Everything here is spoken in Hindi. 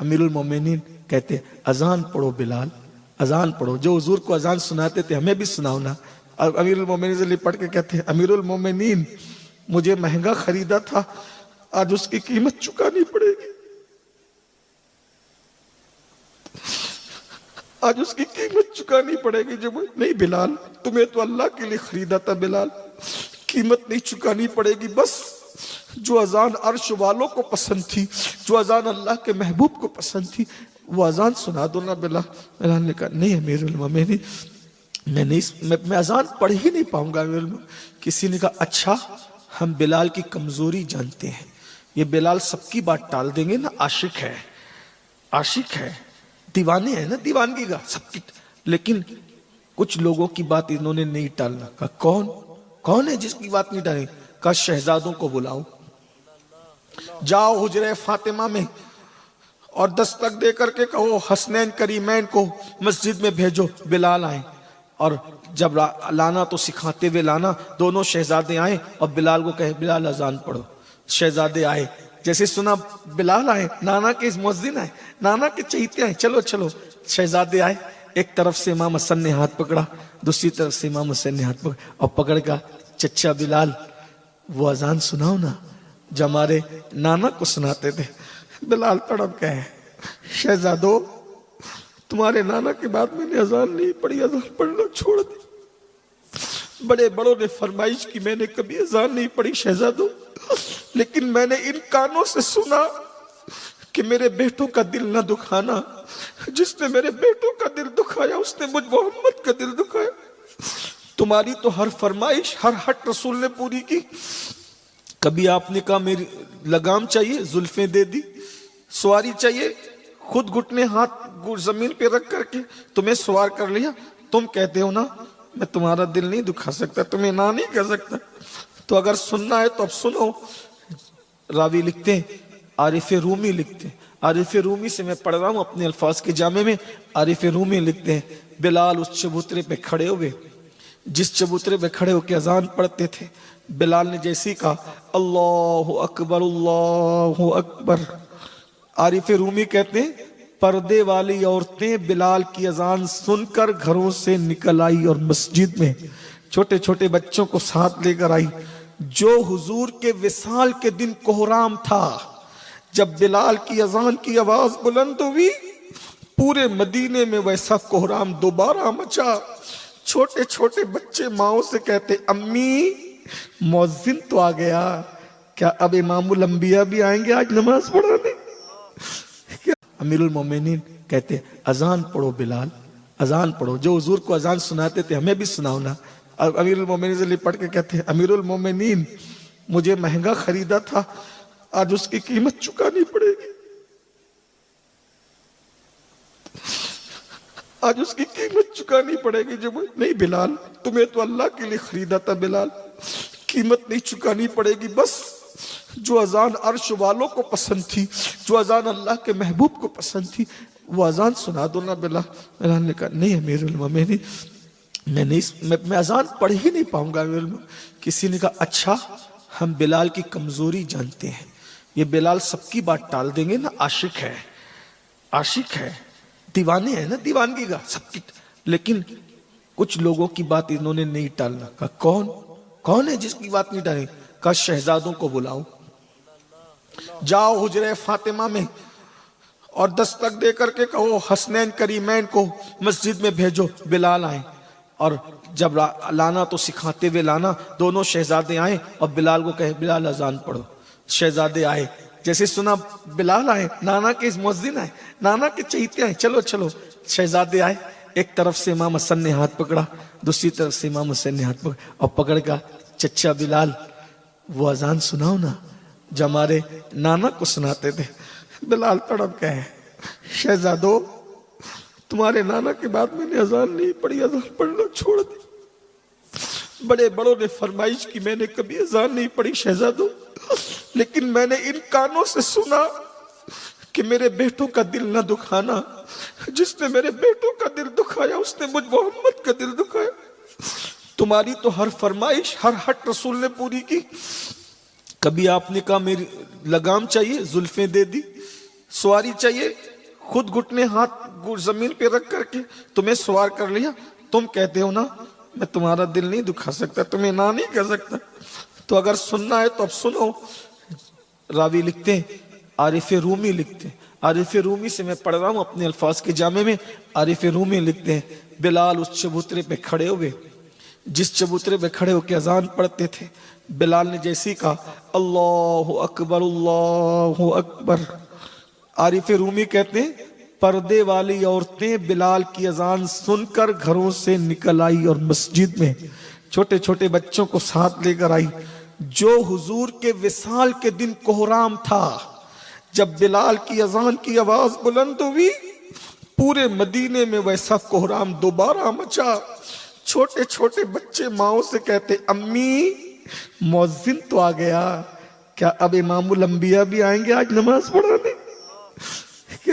अमीरुल मोमिनीन कहते अजान पढ़ो बिलाल, अजान पढ़ो। जो हुजूर को अजान सुनाते थे हमें भी सुनाओ ना। और अमीरुल मोमिनीन से लिपट के कहते अमीरुल मोमिनीन मुझे महंगा खरीदा था, आज उसकी कीमत चुकानी पड़ेगी, आज उसकी कीमत चुकानी पड़ेगी। जब नहीं बिलाल, तुम्हें तो अल्लाह के लिए खरीदा था बिलाल, कीमत नहीं चुकानी पड़ेगी। बस जो अजान अर्श वालों को पसंद थी, जो अजान अल्लाह के महबूब को पसंद थी, वो अजान सुना दो ना बिलाल। बिलाल ने कहा नहीं अमीरुल मोमिनीन, मैं अजान पढ़ ही नहीं पाऊंगा अमीरुल मोमिनीन। किसी ने कहा अच्छा, हम बिलाल की कमजोरी जानते हैं, ये बिलाल सबकी बात टाल देंगे ना, आशिक है, आशिक है, दीवाने हैं ना, दीवानगी का सबकी। लेकिन कुछ लोगों की बात इन्होंने नहीं टालना। कहा कौन कौन है जिसकी बात नहीं टाली? कहा शहजादों को बुलाओ, जाओ हुजरे फातिमा में और दस्तक दे करके कहो हसनैन करीमैन को मस्जिद में भेजो, बिलाल आए। और जब लाना तो सिखाते हुए लाना। दोनों शहजादे आए और बिलाल को कहे बिलाल अजान पढ़ो। शहजादे आए, जैसे सुना बिलाल आए, नाना के मुअज्जिन आए, नाना के चहीते आए, चलो चलो। शहजादे आए, एक तरफ से इमाम हसन ने हाथ पकड़ा, दूसरी तरफ से इमाम हुसैन ने हाथ पकड़ा और पकड़ का चच्चा बिलाल वो अजान सुनाओ ना जो हमारे नाना को सुनाते थे। बिलाल तड़प गए, शहजादो तुम्हारे नाना के बाद मैंने अजान नहीं पढ़ी, अजान पढ़ना छोड़ दी। बड़े बड़ों ने फरमाइश की, मैंने कभी अजान नहीं पढ़ी शहजादो, लेकिन मैंने इन कानों से सुना कि मेरे बेटों का दिल न दुखाना। जिसने मेरे बेटों का दिल दुखाया उसने मुझ मोहम्मद का दिल दुखाया। तुम्हारी तो हर फरमाइश, हर हट रसूल ने पूरी की। कभी आपने कहा मेरी लगाम चाहिए, जुल्फें दे दी। सवारी चाहिए, खुद घुटने हाथ जमीन पे रख करके तुम्हें सवार कर लिया। तुम कहते हो ना मैं तुम्हारा दिल नहीं दुखा सकता, तुम्हें ना नहीं कह सकता। तो अगर सुनना है तो अब सुनो। रावी लिखते हैं, आरिफ रूमी लिखते हैं, आरिफ रूमी से मैं पढ़ रहा हूं अपने अल्फाज के जामे में। आरिफ रूमी लिखते हैं बिलाल उस चबूतरे पे खड़े हुए, जिस चबूतरे पे खड़े होकर अजान पढ़ते थे, बिलाल ने जैसे ही कहा अल्लाहु अकबर अल्लाहु अकबर। आरिफ रूमी कहते हैं पर्दे वाली औरतें बिलाल की अजान सुनकर घरों से निकल आई और मस्जिद में छोटे छोटे बच्चों को साथ लेकर आई। जो हुजूर के विसाल के दिन कोहराम था, जब बिलाल की अजान की आवाज बुलंद हुई, पूरे मदीने में वैसा कोहराम दोबारा मचा। छोटे छोटे बच्चे माओ से कहते अम्मी मुअज्जिन तो आ गया, क्या अब इमामुल अंबिया भी आएंगे आज नमाज पढ़ाने? अमीरुल मोमिनीन कहते अजान पढ़ो बिलाल, अजान पढ़ो। जो हुजूर को अजान सुनाते थे हमें भी सुनाओ ना। और अमीरुल मोमिनीन से लिपट के कहते अमीरुल मोमिनीन मुझे महंगा खरीदा था, आज उसकी कीमत चुकानी पड़ेगी, आज उसकी कीमत चुकानी पड़ेगी। जब नहीं बिलाल, तुम्हें तो अल्लाह के लिए खरीदा था बिलाल, कीमत नहीं चुकानी पड़ेगी। बस जो अजान अर्श वालों को पसंद थी, जो अजान अल्लाह के महबूब को पसंद थी, वो अजान सुना दो ना बिलाल। बिलाल ने कहा नहीं अमीरुल मोमिनीन, मैं अजान पढ़ ही नहीं पाऊंगा अमीरुल मोमिनीन। किसी ने कहा अच्छा, हम बिलाल की कमजोरी जानते हैं, ये बिलाल सबकी बात टाल देंगे ना, आशिक है, आशिक है, दीवाने हैं ना, दीवानगी का सबकी। लेकिन कुछ लोगों की बात इन्होंने नहीं टालना। कहा कौन कौन है जिसकी बात नहीं टाली? कहा शहजादों को बुलाओ, जाओ हुजरे फातिमा में और दस्तक दे करके कहो हसनैन करीमैन को मस्जिद में भेजो, बिलाल आए। और जब लाना तो सिखाते हुए लाना। दोनों शहजादे आए और बिलाल को कहे बिलाल अजान पढ़ो। शहजादे आए, जैसे सुना बिलाल आए, नाना के मुअज्जिन आए, नाना के चहीते आए, चलो चलो। शहजादे आए, एक तरफ से इमाम हसन ने हाथ पकड़ा, दूसरी तरफ से इमाम हुसैन ने हाथ पकड़ा और पकड़ का चच्चा बिलाल वो अजान सुनाओ ना जो हमारे नाना को सुनाते थे। बिलाल तड़प गए, शहजादो तुम्हारे नाना के बाद मैंने अजान नहीं पढ़ी, अजान पढ़ना छोड़ दी। बड़े बड़ों ने फरमाइश की, मैंने कभी अजान नहीं पढ़ी शहजादो, लेकिन मैंने इन कानों से सुना कि मेरे बेटों का दिल न दुखाना। जिसने मेरे बेटों का दिल दुखाया उसने मुझ मोहम्मद का दिल दुखाया। तुम्हारी तो हर फरमाइश, हर हट रसूल ने पूरी की। कभी आपने कहा मेरी लगाम चाहिए, जुल्फें दे दी। सवारी चाहिए, खुद घुटने हाथ जमीन पे रख करके तुम्हें सवार कर लिया। तुम कहते हो ना मैं तुम्हारा दिल नहीं दुखा सकता, तुम्हें ना नहीं कह सकता। तो अगर सुनना है तो अब सुनो। रावी लिखते हैं, आरिफ रूमी लिखते हैं, आरिफ रूमी से मैं पढ़ रहा हूं अपने अल्फाज के जामे में। आरिफ रूमी लिखते हैं, बिलाल उस चबूतरे पे खड़े हुए, जिस चबूतरे पे खड़े होकर अजान पढ़ते थे, बिलाल ने जैसी कहा अल्लाहु अकबर अल्लाहु अकबर, आरिफ रूमी कहते हैं पर्दे वाली औरतें बिलाल की अजान सुनकर घरों से निकल आई और मस्जिद में छोटे छोटे बच्चों को साथ लेकर आई। जो हुजूर के विसाल के दिन कोहराम था, जब बिलाल की अजान की आवाज बुलंद हुई, पूरे मदीने में वैसा कोहराम दोबारा मचा। छोटे छोटे बच्चे माओ से कहते अम्मी मौजिन तो आ गया, क्या अब इमामुल अंबिया भी आएंगे आज नमाज पढ़ाने?